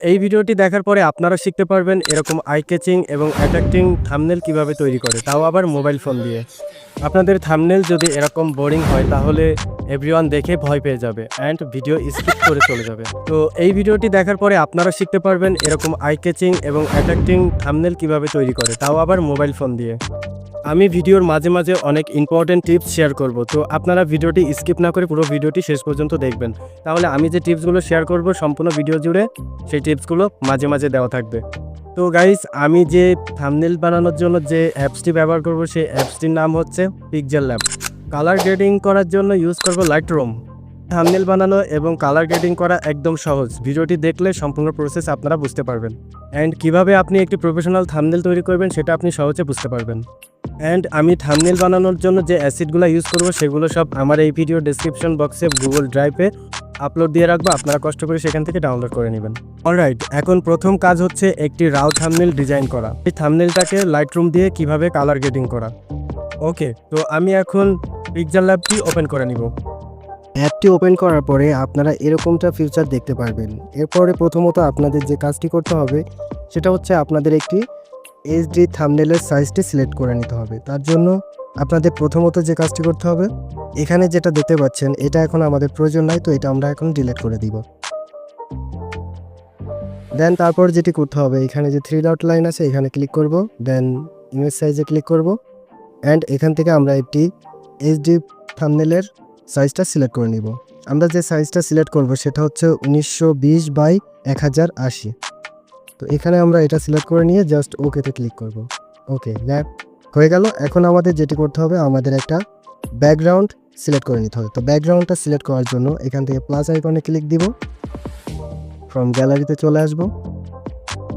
এই ভিডিওটি দেখার পরে আপনারা শিখতে পারবেন এরকম আই ক্যাচিং এবং অ্যাট্রাক্টিং থাম্বনেল কিভাবে তৈরি করে, তাও আবার মোবাইল ফোন দিয়ে। আপনাদের থাম্বনেল যদি এরকম বোরিং হয় তাহলে এভরিওয়ান দেখে ভয় পেয়ে যাবে অ্যান্ড ভিডিও স্কিপ করে চলে যাবে। তো এই ভিডিওটি দেখার পরে আপনারা শিখতে পারবেন এরকম আই ক্যাচিং এবং অ্যাট্রাক্টিং থাম্বনেল কিভাবে তৈরি করে, তাও আবার মোবাইল ফোন দিয়ে। আমি ভিডিওর মাঝে মাঝে অনেক ইম্পর্টেন্ট টিপস শেয়ার করব, তো আপনারা ভিডিওটি স্কিপ না করে পুরো ভিডিওটি শেষ পর্যন্ত দেখবেন। তাহলে আমি যে টিপসগুলো শেয়ার করব সম্পূর্ণ ভিডিও জুড়ে সেই টিপসগুলো মাঝে মাঝে দেওয়া থাকবে। তো গাইস, আমি যে থাম্বনেল বানানোর জন্য যে অ্যাপসটি ব্যবহার করব সেই অ্যাপসটির নাম হচ্ছে পিক্সেল ল্যাব। কালার গ্রেডিং করার জন্য ইউজ করব লাইটরুম। থাম্বনেল বানানো এবং কালার গ্রেডিং করা একদম সহজ, ভিডিওটি দেখলে সম্পূর্ণ প্রসেস আপনারা বুঝতে পারবেন। অ্যান্ড কিভাবে আপনি একটি প্রফেশনাল থাম্বনেল তৈরি করবেন সেটা আপনি সহজে বুঝতে পারবেন। অ্যান্ড আমি থাম্বনেল বানানোর জন্য যে অ্যাসিডগুলো ইউজ করব সেগুলো সব আমার এই ভিডিও ডেসক্রিপশন বক্সে গুগল ড্রাইভে আপলোড দিয়ে রাখবো, আপনারা কষ্ট করে সেখান থেকে ডাউনলোড করে নেবেন। অলরাইট, এখন প্রথম কাজ হচ্ছে একটি রাও থাম্বনেল ডিজাইন করা। এই থাম্বনেলটাকে লাইটরুম দিয়ে কিভাবে কালার গ্রেডিং করা। ওকে, তো আমি এখন পিক্সেল ল্যাবটি ওপেন করে নিব। অ্যাপটি ওপেন করার পরে আপনারা এরকমটা ফিচার দেখতে পারবেন। এরপরে প্রথমত আপনাদের যে কাজটি করতে হবে সেটা হচ্ছে আপনাদের একটি এইচডি থাম্বনেলের সাইজটি সিলেক্ট করে নিতে হবে। তার জন্য আপনাদের প্রথমত যে কাজটি করতে হবে, এখানে যেটা দেখতে পাচ্ছেন এটা এখন আমাদের প্রয়োজন নাই, তো এটা আমরা এখন ডিলিট করে দিব। দেন তারপর যেটি করতে হবে, এখানে যে 3 ডট লাইন আছে এখানে ক্লিক করব, দেন ইমেজ সাইজে ক্লিক করব অ্যান্ড এখান থেকে আমরা একটি এইচডি থাম্বনেলের সাইজটা সিলেক্ট করে নিব। আমরা যে সাইজটা সিলেক্ট করব সেটা হচ্ছে 1920x1080। তো এখানে আমরা এটা সিলেক্ট করে নিয়ে জাস্ট ওকেতে ক্লিক করব। ওকে, দ্যাট হয়ে গেল। এখন আমাদের যেটি করতে হবে, আমাদের একটা ব্যাকগ্রাউন্ড সিলেক্ট করে নিতে হবে। তো ব্যাকগ্রাউন্ডটা সিলেক্ট করার জন্য এখান থেকে প্লাস আইকনে ক্লিক দিব, ফ্রম গ্যালারিতে চলে আসব,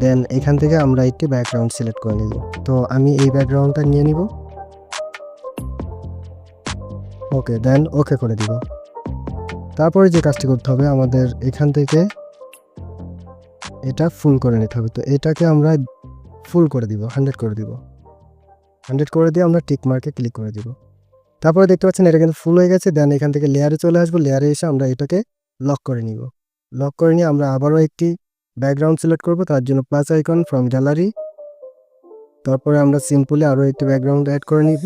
দেন এখান থেকে আমরা একটি ব্যাকগ্রাউন্ড সিলেক্ট করে নিব। তো আমি এই ব্যাকগ্রাউন্ডটা নিয়ে নিব। ওকে, দেন ওকে করে দিব। তারপরে যে কাজটি করতে হবে, আমাদের এখান থেকে এটা ফুল করে নিতে হবে। তো এটাকে আমরা ফুল করে দিব, 100 করে দিব। 100 করে দিয়ে আমরা টিক মার্কে ক্লিক করে দিব। তারপরে দেখতে পাচ্ছেন এটা কিন্তু ফুল হয়ে গেছে। দেন এখান থেকে লেয়ারে চলে আসবো, লেয়ারে এসে আমরা এটাকে লক করে নিব। লক করে নিয়ে আমরা আবারও একটি ব্যাকগ্রাউন্ড সিলেক্ট করব, তার জন্য প্লাস আইকন, ফ্রম গ্যালারি। তারপরে আমরা সিম্পলি আরও একটি ব্যাকগ্রাউন্ড অ্যাড করে নিব।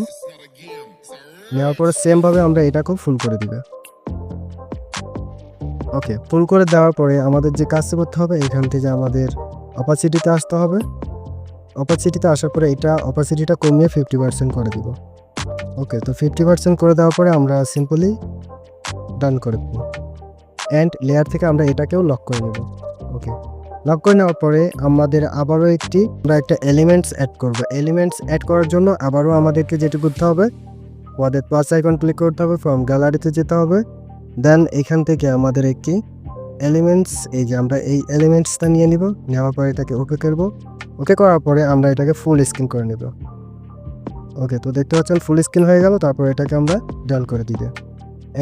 নেওয়ার পরে সেমভাবে আমরা এটাকেও ফুল করে দিব। ওকে, ফুল করে দেওয়ার পরে আমাদের যে কাজটা করতে হবে, এখান থেকে আমাদের অপাসিটিতে আসতে হবে। অপাসিটিতে আসার পরে এটা অপাসিটিটা কমিয়ে 50% করে দিব। ওকে, তো 50% করে দেওয়ার পরে আমরা সিম্পলি ডান করে দেবো অ্যান্ড লেয়ার থেকে আমরা এটাকেও লক করে নেব। ওকে, লক করে নেওয়ার পরে আমাদের আবারও আমরা একটা এলিমেন্টস অ্যাড করব। এলিমেন্টস অ্যাড করার জন্য আবারও আমাদেরকে যেটা করতে হবে, আমাদের প্লাস আইকন ক্লিক করতে হবে, ফ্রম গ্যালারিতে যেতে হবে। দেন এখান থেকে আমাদের একটি এলিমেন্টস, এই যে আমরা এই এলিমেন্টসটা নিয়ে নিব। নেওয়ার পরে এটাকে ওকে করব। ওকে করার পরে আমরা এটাকে ফুল স্ক্রিন করে নেব। ওকে, তো দেখতে পাচ্ছেন ফুল স্ক্রিন হয়ে গেল। তারপর এটাকে আমরা ডান করে দিব।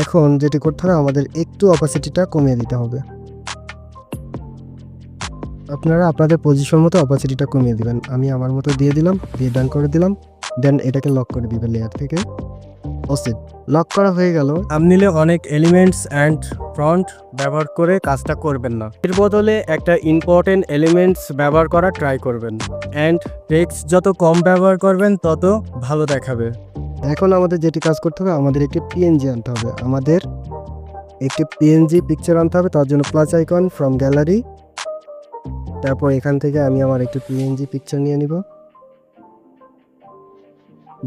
এখন যেটি করতে হবে, আমাদের একটু অপাসিটিটা কমিয়ে দিতে হবে। আপনারা আপনাদের পজিশন মতো অপাসিটিটা কমিয়ে দিবেন। আমি আমার মতো দিয়ে দিলাম, দিয়ে ডান করে দিলাম। দেন এটাকে লক করে দিবেন লেয়ার থেকে। ওসিড লক করা হয়ে গেল। থাম্বনেলে অনেক এলিমেন্টস অ্যান্ড ফন্ট ব্যবহার করে কাজটা করবেন না, এর বদলে একটা ইম্পর্টেন্ট এলিমেন্টস ব্যবহার করা ট্রাই করবেন। অ্যান্ড টেক্সট যত কম ব্যবহার করবেন তত ভালো দেখাবে। এখন আমাদের যেটি কাজ করতে হবে, আমাদের একটি পিএনজি আনতে হবে। আমাদের একটি পিএনজি পিকচার আনতে হবে, তার জন্য প্লাস আইকন, ফ্রম গ্যালারি। তারপর এখান থেকে আমি আমার একটি পিএনজি পিকচার নিয়ে নিব।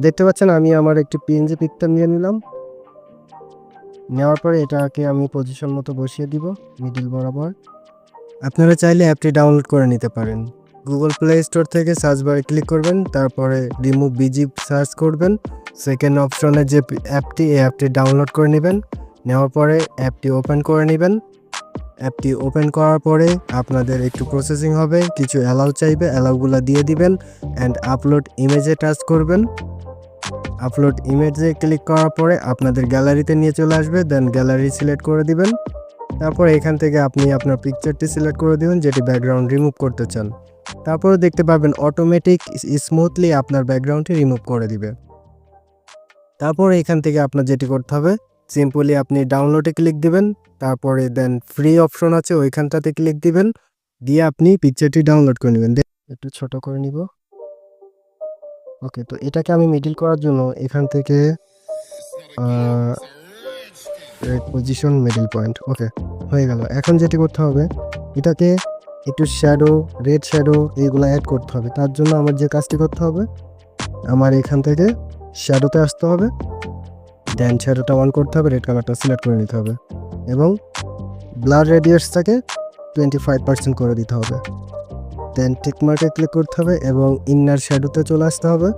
দেখতে পাচ্ছেন আমি আমার একটি পিএনজি পিকচার নিয়ে নিলাম। নেওয়ার পরে এটাকে আমি পজিশন মতো বসিয়ে দিব মিডিল বরাবর। আপনারা চাইলে অ্যাপটি ডাউনলোড করে নিতে পারেন। গুগল প্লে স্টোর থেকে সার্চ বারে ক্লিক করবেন, তারপরে রিমুভ বিজি সার্চ করবেন। সেকেন্ড অপশনে যে অ্যাপটি, এই অ্যাপটি ডাউনলোড করে নেবেন। নেওয়ার পরে অ্যাপটি ওপেন করে নেবেন। অ্যাপটি ওপেন করার পরে আপনাদের একটু প্রসেসিং হবে, কিছু অ্যালাউ চাইবে, অ্যালাউগুলো দিয়ে দিবেন অ্যান্ড আপলোড ইমেজে টাচ করবেন। আপলোড ইমেজে ক্লিক করার পরে আপনাদের গ্যালারিতে নিয়ে চলে আসবে। দেন গ্যালারি সিলেক্ট করে দিবেন। তারপর এখান থেকে আপনি আপনার পিকচারটি সিলেক্ট করে দিবেন যেটি ব্যাকগ্রাউন্ড রিমুভ করতে চান। তারপরে দেখতে পাবেন অটোমেটিক স্মুথলি আপনার ব্যাকগ্রাউন্ডটি রিমুভ করে দিবে। তারপরে এখান থেকে আপনার যেটি করতে হবে, সিম্পলি আপনি ডাউনলোডে ক্লিক দিবেন। তারপরে দেন ফ্রি অপশন আছে, ওইখানটাতে ক্লিক দিবেন। দিয়ে আপনি পিকচারটি ডাউনলোড করে নেবেন। একটু ছোট করে নিব। ওকে, তো এটাকে আমি মিডল করার জন্য এখান থেকে পজিশন মিডল পয়েন্ট, ওকে হয়ে গেল। এখন যেটি করতে হবে, এটাকে একটু শ্যাডো, রেড শ্যাডো এইগুলো অ্যাড করতে হবে। তার জন্য আমার যে কাজটি করতে হবে, আমার এখান থেকে শ্যাডোতে আসতে হবে, দেন শ্যাডোটা অন করতে হবে, রেড কালারটা সিলেক্ট করে নিতে হবে এবং ব্লার রেডিয়াসটাকে 25% করে দিতে হবে। দেন টিকমার্কে ক্লিক করতে হবে এবং ইনার শ্যাডোতে চলে আসতে হবে,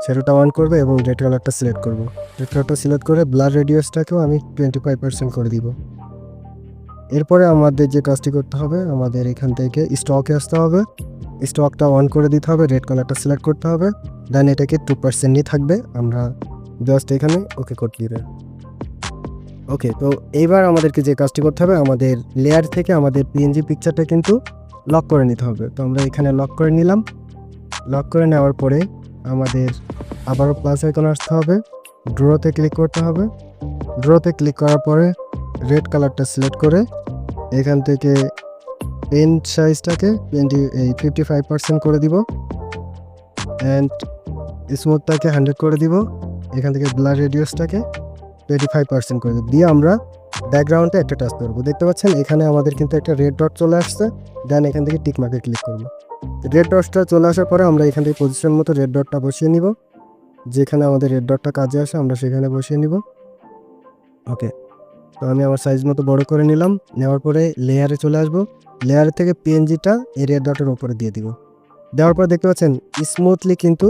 শ্যাডোটা অন করবে এবং রেড কালারটা সিলেক্ট করব। রেড কালারটা সিলেক্ট করে ব্লার রেডিয়াসটাকেও আমি 25% করে দিব। এরপরে আমাদের যে কাজটি করতে হবে, আমাদের এখান থেকে স্টকে আসতে হবে, স্টকটা অন করে দিতে হবে, রেড কালারটা সিলেক্ট করতে হবে, দেন এটাকে 2% নিয়ে থাকবে, আমরা জাস্ট এখানে ওকে করে দিবে। ওকে, তো এইবার আমাদেরকে যে কাজটি করতে হবে, আমাদের লেয়ার থেকে আমাদের পিএনজি পিকচারটা কিন্তু লক করে নিতে হবে। তো আমরা এখানে লক করে নিলাম। লক করে নেওয়ার পরে আমাদের আবারও প্লাস আইকন আসতে হবে, ড্রতে ক্লিক করতে হবে। ড্রতে ক্লিক করার পরে রেড কালারটা সিলেক্ট করে এখান থেকে পেন সাইজটাকে 55% করে দিব অ্যান্ড স্মুথটাকে 100 করে দিব। এখান থেকে ব্লার রেডিয়াসটাকে 25% করে দিব। দিয়ে আমরা ব্যাকগ্রাউন্ডে একটা টাচ করবো। দেখতে পাচ্ছেন এখানে আমাদের কিন্তু একটা রেড ডট চলে আসছে। দেন এখান থেকে টিক মার্কে ক্লিক করবো। রেড ডটটা চলে আসার পরে আমরা এখান থেকে পজিশন মতো রেড ডটটা বসিয়ে নিব, যেখানে আমাদের রেড ডটটা কাজে আসে আমরা সেখানে বসিয়ে নিব। ওকে, তো আমি আমার সাইজ মতো বড় করে নিলাম। নেওয়ার পরে লেয়ারে চলে আসবো, লেয়ার থেকে পিএনজিটা এই রেড ডটের উপরে দিয়ে দিব। দেওয়ার পর দেখতে পাচ্ছেন স্মুথলি কিন্তু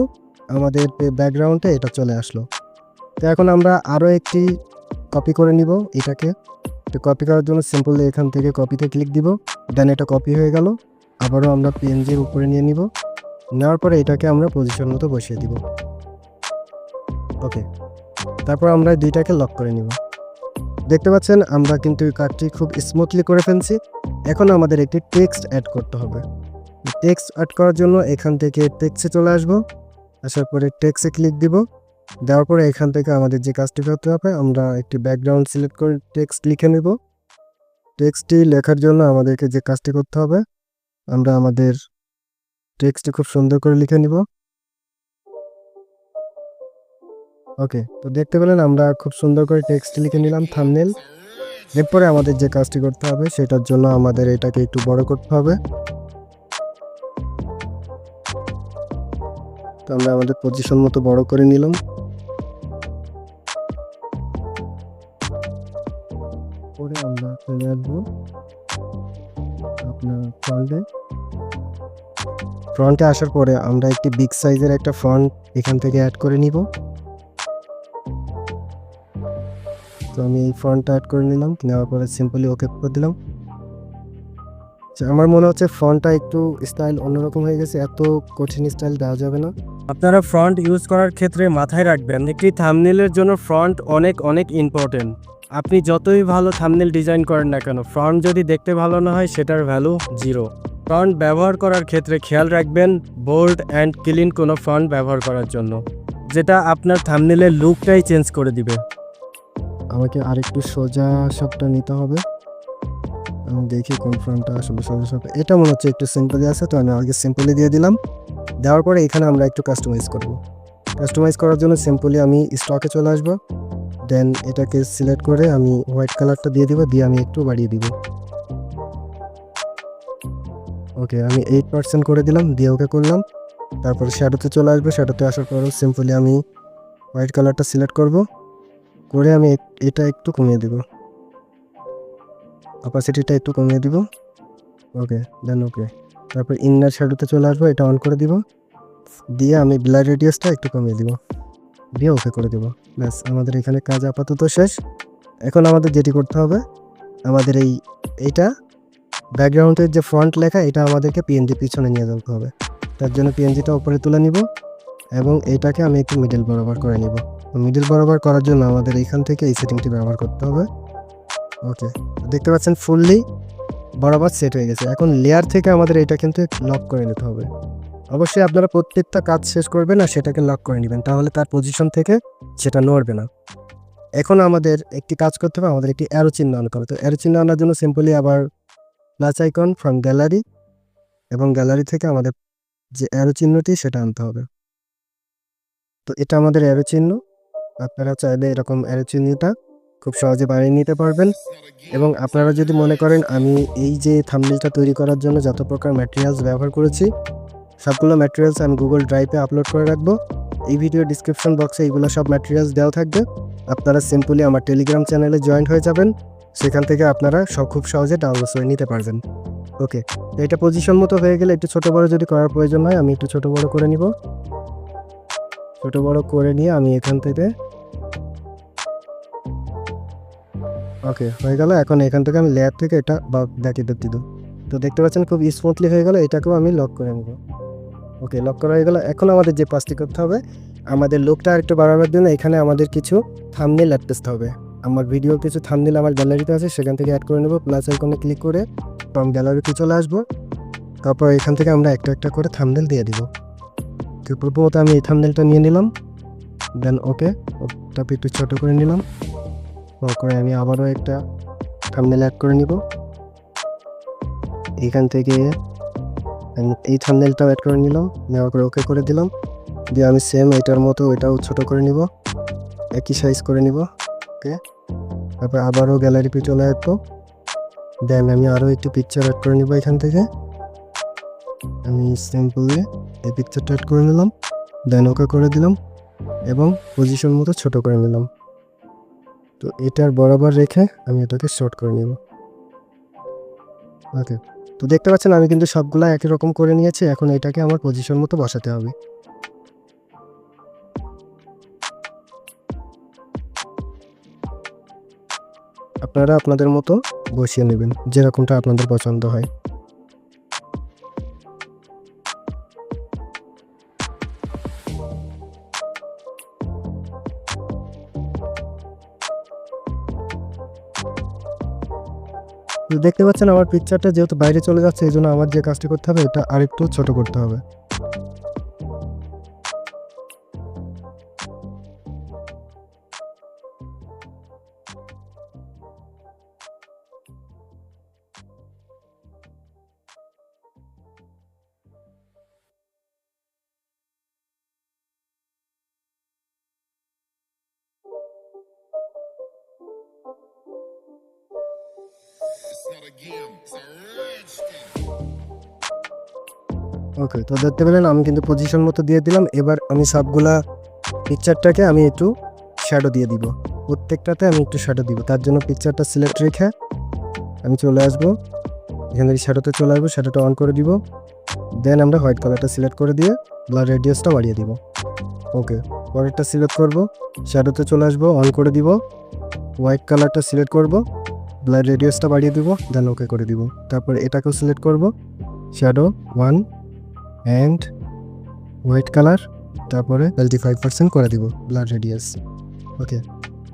আমাদের ব্যাকগ্রাউন্ডে এটা চলে আসলো। তো এখন আমরা আরও একটি কপি করে নিব এটাকে। তো কপি করার জন্য সিম্পলি এখান থেকে কপিতে ক্লিক দিব, দেন এটা কপি হয়ে গেল। আবারও আমরা পিএনজির উপরে নিয়ে নিব, নেওয়ার পরে এটাকে আমরা পজিশন মতো বসিয়ে দিব। ওকে, তারপর আমরা দুইটাকে লক করে নিব। দেখতে পাচ্ছেন আমরা কিন্তু কাজটি খুব স্মুথলি করে ফেলছি। এখন আমাদের একটি টেক্সট অ্যাড করতে হবে। টেক্সট অ্যাড করার জন্য এখান থেকে টেক্সটে চলে আসবো, আসার পরে টেক্সটে ক্লিক দিব। দেওয়ার পরে এখান থেকে আমাদের যে কাজটি করতে হবে, আমরা একটি ব্যাকগ্রাউন্ড সিলেক্ট করে টেক্সট লিখে নেব। টেক্সটটি লেখার জন্য আমাদেরকে যে কাজটি করতে হবে, আমরা আমাদের টেক্সটটি খুব সুন্দর করে লিখে নিব। ওকে, তো দেখতে পেলেন আমরা খুব সুন্দর করে টেক্সট লিখে নিলাম, থাম্বনেল। এরপরে আমাদের যে কাজটি করতে হবে, সেটার জন্য আমাদের এটাকে একটু বড় করতে হবে। তো আমরা আমাদের পজিশন মতো বড় করে নিলাম। পরে আমরা চলে আসবো আপনার ফ্রন্টে আসার পরে আমরা একটি বিগ সাইজের একটা ফন্ট এখান থেকে অ্যাড করে নিব। তো আমি এই ফন্টটা অ্যাড করে নিলাম, নেওয়ার পরে সিম্পলি ওকে করে দিলাম। আমার মনে হচ্ছে ফন্টটা একটু স্টাইল অন্যরকম হয়ে গেছে, এত কঠিন স্টাইল দেওয়া যাবে না। আপনারা ফ্রন্ট ইউজ করার ক্ষেত্রে মাথায় রাখবেন, একটি থাম্বনেলের জন্য ফ্রন্ট অনেক অনেক ইম্পর্টেন্ট। আপনি যতই ভালো থাম্বনেল ডিজাইন করেন না কেন, ফ্রন্ট যদি দেখতে ভালো না হয় সেটার ভ্যালু জিরো। ফন্ট ব্যবহার করার ক্ষেত্রে খেয়াল রাখবেন বোল্ড অ্যান্ড ক্লিন কোনো ফন্ট ব্যবহার করার জন্য, যেটা আপনার থাম্বনেলের লুকটাই চেঞ্জ করে দিবে। আমাকে আরেকটু সোজা সবটা নিতে হবে, আমি দেখি কোন ফন্টটা আসলে সোজা সব। এটা মনে হচ্ছে একটু সিম্পলি আছে, তো আমি আগে সিম্পলি দিয়ে দিলাম। দেওয়ার পরে এখানে আমরা একটু কাস্টমাইজ করব। কাস্টমাইজ করার জন্য সিম্পলি আমি স্টকে চলে আসব, দেন এটাকে সিলেক্ট করে আমি হোয়াইট কালারটা দিয়ে দিব, দিয়ে আমি একটু বাড়িয়ে দিব। ওকে, আমি 8% করে দিলাম, দিয়ে ওকে করলাম। তারপর শ্যাডোতে চলে আসবে, শ্যাডোতে আসার পরেও সিম্পলি আমি হোয়াইট কালারটা সিলেক্ট করব, করে আমি এটা একটু কমিয়ে দেব, অপাসিটিটা একটু কমিয়ে দিব। ওকে, দেন ওকে। তারপর ইনার শ্যাডোতে চলে আসবো, এটা অন করে দিব, দিয়ে আমি ব্লার রেডিয়াসটা একটু কমিয়ে দিব, দিয়ে ওকে করে দেব। ব্যাস, আমাদের এখানে কাজ আপাতত শেষ। এখন আমাদের যেটি করতে হবে, আমাদের এইটা ব্যাকগ্রাউন্ডের যে ফন্ট লেখা, এটা আমাদেরকে পিএনজি পিছনে নিয়ে যেতে হবে। তার জন্য পিএনজিটা উপরে তুলে নিব এবং এইটাকে আমি একটু মিডল বরাবর করে নিব। মিডল বরাবর করার জন্য আমাদের এইখান থেকে এই সেটিংটি ব্যবহার করতে হবে। ওকে, দেখতে পাচ্ছেন ফুললি বরাবর সেট হয়ে গেছে। এখন লেয়ার থেকে আমাদের এটা কিন্তু লক করে নিতে হবে। অবশ্যই আপনারা প্রত্যেকটা কাজ শেষ করবেন আর সেটাকে লক করে নেবেন, তাহলে তার পজিশন থেকে সেটা নড়বে না। এখন আমাদের একটি কাজ করতে হবে, আমাদের একটি অ্যারো চিহ্ন অন করতে হবে। তো অ্যারো চিহ্ন আনার জন্য সিম্পলি আবার প্লাস আইকন ফ্রম গ্যালারি, এবং গ্যালারি থেকে আমাদের যে অ্যারো চিহ্নটি সেটা আনতে হবে। তো এটা আমাদের অ্যারো চিহ্ন। আপনারা চাইলে এরকম অ্যারো চিহ্নটা খুব সহজে বানিয়ে নিতে পারবেন। এবং আপনারা যদি মনে করেন আমি এই যে থাম্বনেলটা তৈরি করার জন্য যত প্রকার ম্যাটেরিয়ালস ব্যবহার করেছি সবগুলো ম্যাটেরিয়ালস আমি গুগল ড্রাইভে আপলোড করে রাখবো। এই ভিডিও ডিসক্রিপশন বক্সে এইগুলো সব ম্যাটেরিয়ালস দেওয়া থাকবে। আপনারা সিম্পলি আমার টেলিগ্রাম চ্যানেলে জয়েন হয়ে যাবেন, সেখান থেকে আপনারা খুব সহজে ডাউনলোড করে নিতে পারবেন। ওকে, তো এটা পজিশন মতো হয়ে গেলে একটু ছোটো বড়ো যদি করার প্রয়োজন হয় আমি একটু ছোটো বড়ো করে নিব। ছোটো বড়ো করে নিয়ে আমি এখান থেকে ওকে হয়ে গেল। এখন এখান থেকে আমি লেয়ার থেকে এটা দেখিয়ে দিব। তো দেখতে পাচ্ছেন খুব স্মুথলি হয়ে গেল। এটাকেও আমি লক করে নেব। ওকে, লক করা হয়ে গেল। এখন আমাদের যে কাজটি করতে হবে, আমাদের লুকটা আরেকটু বাড়ানোর জন্য এখানে আমাদের কিছু থাম্বনেল অ্যাড করতে হবে। আমার ভিডিওর কিছু থাম্বনেল আমার গ্যালারিতে আছে, সেখান থেকে অ্যাড করে নেব। প্লাস আইকনে ক্লিক করে ফ্রম গ্যালারিতে চলে আসবো। তারপর এখান থেকে আমরা একটা একটা করে থাম্বনেল দিয়ে দিব। তো প্রথমত আমি এই থাম্বনেলটা নিয়ে নিলাম, দেন ওকে ওটা একটু ছোটো করে নিলাম। করে আমি আবারও একটা থাম্বনেল অ্যাড করে নিব। এখান থেকে আমি এই থাম্বনেলটাও অ্যাড করে নিলাম, নেওয়ার পরে ওকে করে দিলাম। দিয়ে আমি সেম এটার মতো এটাও ছোট করে নিব, একই সাইজ করে নিব। ওকে, তারপর আবারও গ্যালারিতে চলে আসবো। দেন আমি আরও একটি পিকচার অ্যাড করে নিব। এখান থেকে আমি সিম্পলি এই পিকচারটা অ্যাড করে নিলাম, দেন ওকে করে দিলাম এবং পজিশন মতো ছোট করে নিলাম। তো এটার বরাবর রেখে আমি এটাকে শর্ট করে নিব। ওকে, তো দেখতে পাচ্ছেন আমি কিন্তু সবগুলা একই রকম করে নিয়েছি। এখন এটাকে আমার পজিশন মতো বসাতে হবে। আপনারা আপনাদের মতো বসিয়ে নেবেন, যেরকমটা আপনাদের পছন্দ হয়। দেখতে পাচ্ছেন আমার পিকচারটা যেহেতু বাইরে চলে যাচ্ছে, এই জন্য আমার যে কাজটি করতে হবে এটা আরেকটু ছোট করতে হবে। ওকে, তো দেখতে পেলেন আমি কিন্তু পজিশন মতো দিয়ে দিলাম। এবার আমি সবগুলা পিকচারটাকে আমি একটু শ্যাডো দিয়ে দিব। প্রত্যেকটাতে আমি একটু শ্যাডো দিব। তার জন্য পিকচারটা সিলেক্ট রেখে আমি চলে আসবো, এখান থেকে শ্যাডোতে চলে আসবো, শ্যাডোটা অন করে দিব। দেন আমরা হোয়াইট কালারটা সিলেক্ট করে দিয়ে ব্লার রেডিয়াসটা বাড়িয়ে দিব। ওকে, পরেরটা সিলেক্ট করব, শ্যাডোতে চলে আসবো, অন করে দিব, হোয়াইট কালারটা সিলেক্ট করব, ব্লার রেডিয়াসটা বাড়িয়ে দিব, দেন ওকে করে দিব। তারপর এটাকেও সিলেক্ট করব, শ্যাডো 1 অ্যান্ড হোয়াইট কালার, তারপরে 25% করে দিব ব্লার রেডিয়াস। ওকে,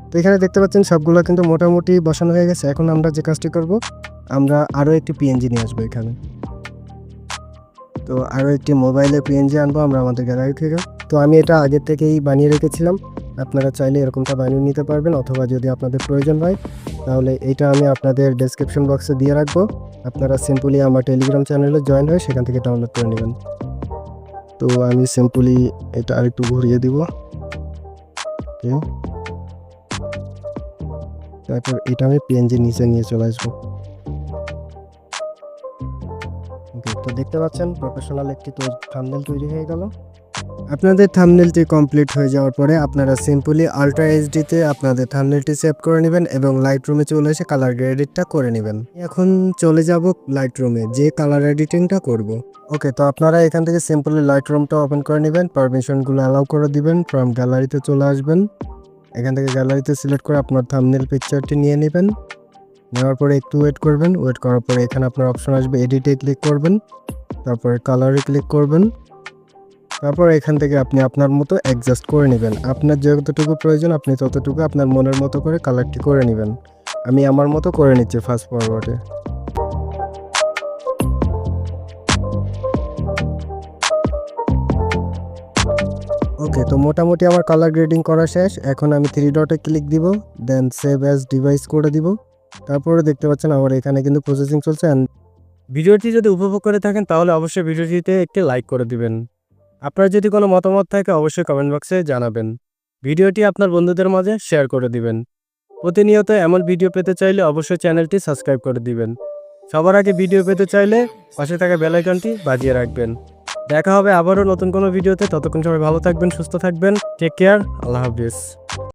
তো এখানে দেখতে পাচ্ছেন সবগুলো কিন্তু মোটামুটি বসানো হয়ে গেছে। এখন আমরা যে কাজটি করব, আমরা আরও একটি পিএনজি নিয়ে আসবো এখানে। তো আরও একটি মোবাইলে পিএনজি আনবো আমরা আমাদের গ্যালারি থেকে। তো আমি এটা আগের থেকেই বানিয়ে রেখেছিলাম, আপনারা চাইলে এরকমটা বানিয়ে নিতে পারবেন, অথবা যদি আপনাদের প্রয়োজন হয় তাহলে এইটা আমি আপনাদের ডেসক্রিপশন বক্সে দিয়ে রাখবো। আপনারা সিম্পলি আমার টেলিগ্রাম চ্যানেলে জয়েন হয়ে সেখান থেকে ডাউনলোড করে নেবেন। তো আমি সিম্পলি এটা আরেকটু ঘুরিয়ে দিব। তারপর এটা আমি পিএনজি নিচে নিয়ে চলে আসবো। ওকে, তো দেখতে পাচ্ছেন প্রফেশনাল একটি থাম্বনেল তৈরি হয়ে গেল। আপনাদের থাম্বনেলটি কমপ্লিট হয়ে যাওয়ার পরে আপনারা সিম্পলি আলট্রা এইচডিতে আপনাদের থাম্বনেলটি সেভ করে নেবেন এবং লাইট রুমে চলে এসে কালার এডিটটা করে নেবেন। এখন চলে যাব লাইট রুমে, যে কালার এডিটিংটা করব। ওকে, তো আপনারা এখান থেকে সিম্পলি লাইট রুমটা ওপেন করে নেবেন, পারমিশনগুলো অ্যালাউ করে দিবেন, ফ্রম গ্যালারিতে চলে আসবেন। এখান থেকে গ্যালারিতে সিলেক্ট করে আপনার থাম্বনেল পিকচারটি নিয়ে নেবেন। নেওয়ার পরে একটু ওয়েট করবেন। ওয়েট করার পরে এখানে আপনার অপশন আসবে, এডিটে ক্লিক করবেন, তারপরে কালারে ক্লিক করবেন। তারপর এখান থেকে আপনি আপনার মতো অ্যাডজাস্ট করে নেবেন। আপনার যতটুকু প্রয়োজন আপনি ততটুকু আপনার মনের মতো করে কালারটি করে নেবেন। আমি আমার মতো করে নিচ্ছি ফাস্ট ফরওয়ার্ডে। ওকে, তো মোটামুটি আমার কালার গ্রেডিং করা শেষ। এখন আমি 3 ডটে ক্লিক দিব, দেন সেভ অ্যাজ ডিভাইস করে দিব। তারপরে দেখতে পাচ্ছেন আমার এখানে কিন্তু প্রসেসিং চলছে, অ্যান্ড ভিডিওটি যদি উপভোগ করে থাকেন তাহলে অবশ্যই ভিডিওটিতে একটি লাইক করে দিবেন। আপনার যদি কোনো মতামত থাকে অবশ্যই কমেন্ট বক্সে জানাবেন। ভিডিওটি আপনার বন্ধুদের মাঝে শেয়ার করে দিবেন। প্রতিনিয়ত এমন ভিডিও পেতে চাইলে অবশ্যই চ্যানেলটি সাবস্ক্রাইব করে দিবেন। সবার আগে ভিডিও পেতে চাইলে পাশে থাকা বেল আইকনটি বাজিয়ে রাখবেন। দেখা হবে আবারও নতুন কোনো ভিডিওতে। ততক্ষণ সবাই ভালো থাকবেন, সুস্থ থাকবেন। Take care. আল্লাহ হাফিজ।